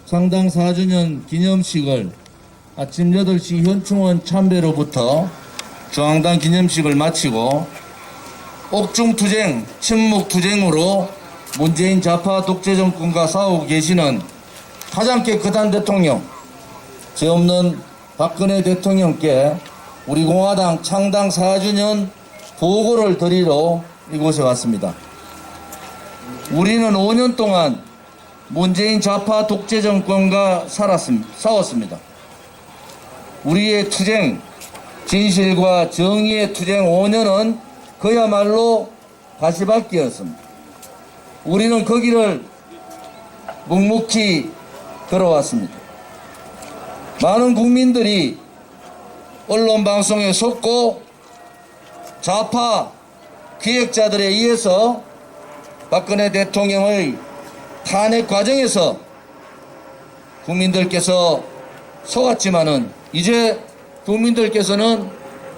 창당 4주년 기념식을 아침 8시 현충원 참배로부터 중앙당 기념식을 마치고 옥중투쟁, 침묵투쟁으로 문재인 좌파 독재 정권과 싸우고 계시는 가장 깨끗한 대통령, 죄 없는 박근혜 대통령께 우리 공화당 창당 4주년 보고를 드리러 이곳에 왔습니다. 우리는 5년 동안 문재인 좌파 독재 정권과 싸웠습니다. 우리의 투쟁, 진실과 정의의 투쟁 5년은 그야말로 가시밭길이었습니다. 우리는 거기를 묵묵히 걸어왔습니다. 많은 국민들이 언론 방송에 속고 좌파 기획자들에 의해서 박근혜 대통령의 탄핵 과정에서 국민들께서 속았지만은 이제 국민들께서는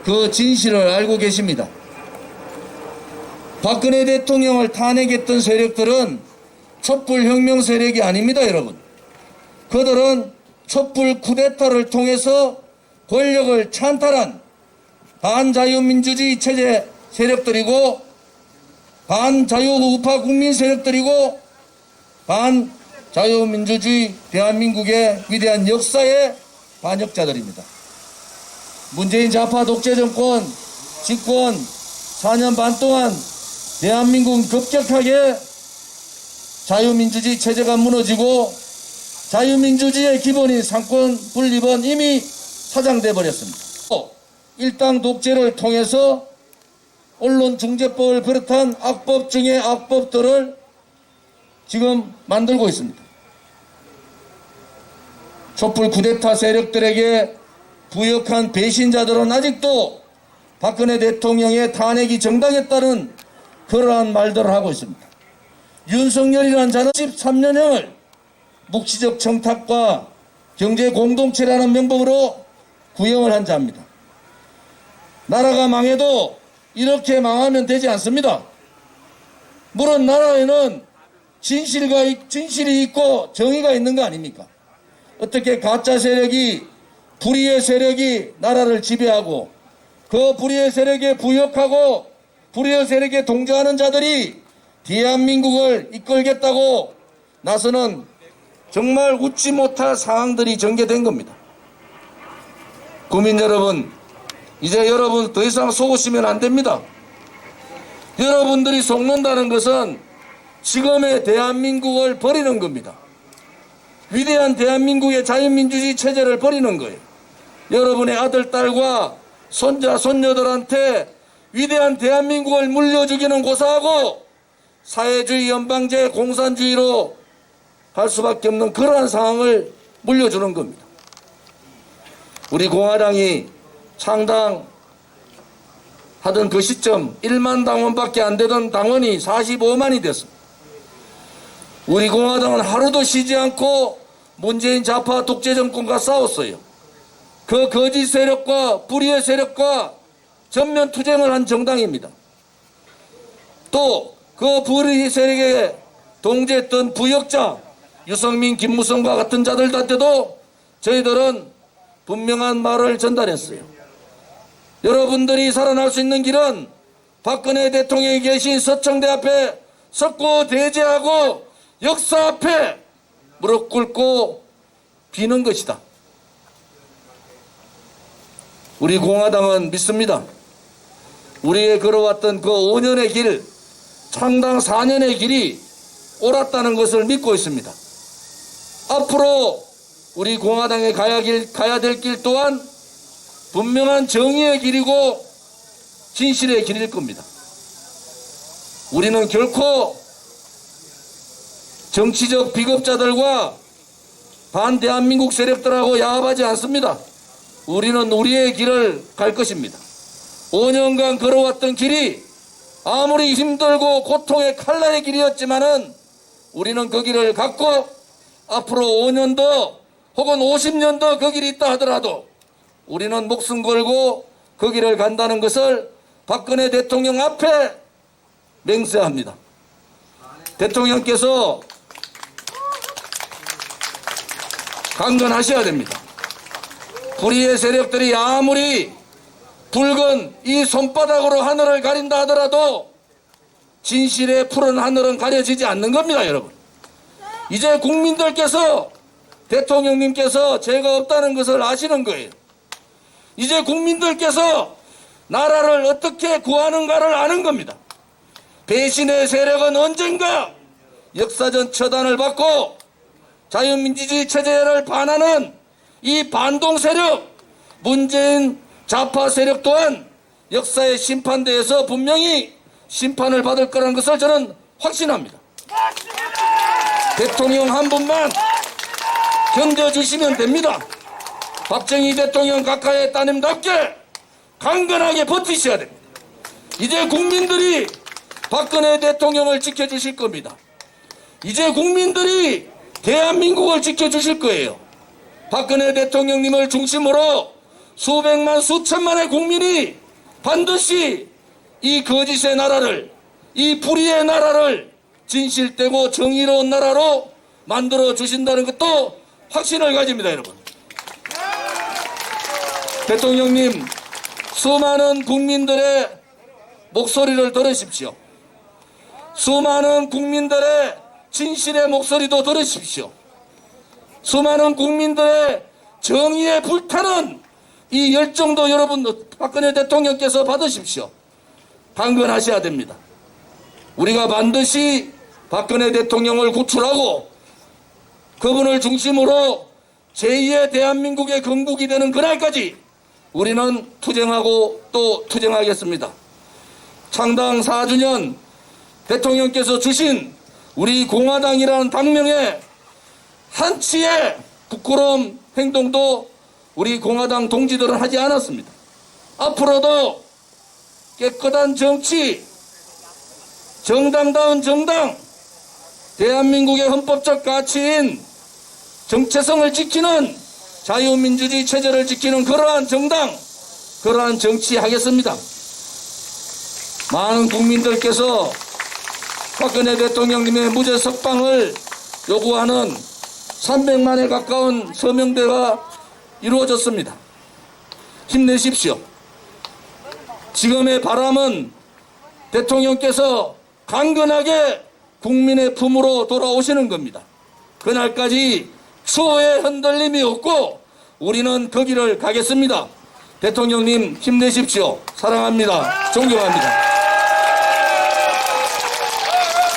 그 진실을 알고 계십니다. 박근혜 대통령을 탄핵했던 세력들은 촛불혁명 세력이 아닙니다, 여러분. 그들은 촛불 쿠데타를 통해서 권력을 찬탈한 반자유민주주의 체제 세력들이고 반자유우파 국민 세력들이고 반자유민주주의 대한민국의 위대한 역사의 반역자들입니다. 문재인 좌파 독재 정권 집권 4년 반 동안 대한민국은 급격하게 자유민주주의 체제가 무너지고 자유민주주의의 기본인 상권 분립은 이미 사장돼 버렸습니다. 일당 독재를 통해서 언론중재법을 비롯한 악법 중의 악법들을 지금 만들고 있습니다. 촛불 쿠데타 세력들에게 부역한 배신자들은 아직도 박근혜 대통령의 탄핵이 정당했다는 그러한 말들을 하고 있습니다. 윤석열이라는 자는 13년형을 묵시적 청탁과 경제 공동체라는 명목으로 구형을 한 자입니다. 나라가 망해도 이렇게 망하면 되지 않습니다. 물론 나라에는 진실이 있고 정의가 있는 거 아닙니까? 어떻게 가짜 세력이 불의의 세력이 나라를 지배하고 그 불의의 세력에 부역하고 불의의 세력에 동조하는 자들이 대한민국을 이끌겠다고 나서는 정말 웃지 못할 상황들이 전개된 겁니다. 국민 여러분, 이제 여러분 더 이상 속으시면 안 됩니다. 여러분들이 속는다는 것은 지금의 대한민국을 버리는 겁니다. 위대한 대한민국의 자유민주주의 체제를 버리는 거예요. 여러분의 아들, 딸과 손자, 손녀들한테 위대한 대한민국을 물려주기는 고사하고 사회주의, 연방제, 공산주의로 갈 수밖에 없는 그러한 상황을 물려주는 겁니다. 우리 공화당이 창당하던 그 시점 1만 당원밖에 안 되던 당원이 45만이 됐습니다. 우리 공화당은 하루도 쉬지 않고 문재인 좌파 독재 정권과 싸웠어요. 그 거짓 세력과 불의의 세력과 전면 투쟁을 한 정당입니다. 또 그 불의 세력에 동조했던 부역자 유성민, 김무성과 같은 자들한테도 저희들은 분명한 말을 전달했어요. 여러분들이 살아날 수 있는 길은 박근혜 대통령이 계신 서청대 앞에 섰고 대제하고 역사 앞에 무릎 꿇고 비는 것이다. 우리 공화당은 믿습니다. 우리의 걸어왔던 그 5년의 길, 창당 4년의 길이 옳았다는 것을 믿고 있습니다. 앞으로 우리 공화당에 가야 될 길 또한 분명한 정의의 길이고 진실의 길일 겁니다. 우리는 결코 정치적 비겁자들과 반대한민국 세력들하고 야합하지 않습니다. 우리는 우리의 길을 갈 것입니다. 5년간 걸어왔던 길이 아무리 힘들고 고통의 칼날의 길이었지만은 우리는 그 길을 갖고 앞으로 5년 더 혹은 50년 더 그 길이 있다 하더라도 우리는 목숨 걸고 그 길을 간다는 것을 박근혜 대통령 앞에 맹세합니다. 대통령께서 강건하셔야 됩니다. 불의의 세력들이 아무리 붉은 이 손바닥으로 하늘을 가린다 하더라도 진실의 푸른 하늘은 가려지지 않는 겁니다, 여러분. 이제 국민들께서 대통령님께서 죄가 없다는 것을 아시는 거예요. 이제 국민들께서 나라를 어떻게 구하는가를 아는 겁니다. 배신의 세력은 언젠가 역사적 처단을 받고 자유민주주의 체제를 반하는 이 반동 세력, 문재인 좌파 세력 또한 역사의 심판대에서 분명히 심판을 받을 거라는 것을 저는 확신합니다. 대통령 한 분만 견뎌주시면 됩니다. 박정희 대통령 각하의 따님답게 강건하게 버티셔야 됩니다. 이제 국민들이 박근혜 대통령을 지켜주실 겁니다. 이제 국민들이 대한민국을 지켜주실 거예요. 박근혜 대통령님을 중심으로 수백만 수천만의 국민이 반드시 이 거짓의 나라를, 이 불의의 나라를 진실되고 정의로운 나라로 만들어 주신다는 것도 확신을 가집니다, 여러분. 대통령님, 수많은 국민들의 목소리를 들으십시오. 수많은 국민들의 진실의 목소리도 들으십시오. 수많은 국민들의 정의에 불타는 이 열정도 여러분 박근혜 대통령께서 받으십시오. 강건하셔야 됩니다. 우리가 반드시 박근혜 대통령을 구출하고 그분을 중심으로 제2의 대한민국의 건국이 되는 그날까지 우리는 투쟁하고 또 투쟁하겠습니다. 창당 4주년 대통령께서 주신 우리 공화당이라는 당명에 한치의 부끄러운 행동도 우리 공화당 동지들은 하지 않았습니다. 앞으로도 깨끗한 정치, 정당다운 정당, 대한민국의 헌법적 가치인 정체성을 지키는 자유민주주의 체제를 지키는 그러한 정당, 그러한 정치 하겠습니다. 많은 국민들께서 박근혜 대통령님의 무죄 석방을 요구하는 300만에 가까운 서명대가 이루어졌습니다. 힘내십시오. 지금의 바람은 대통령께서 강건하게 국민의 품으로 돌아오시는 겁니다. 그날까지 추호의 흔들림이 없고 우리는 그 길을 가겠습니다. 대통령님 힘내십시오. 사랑합니다. 존경합니다.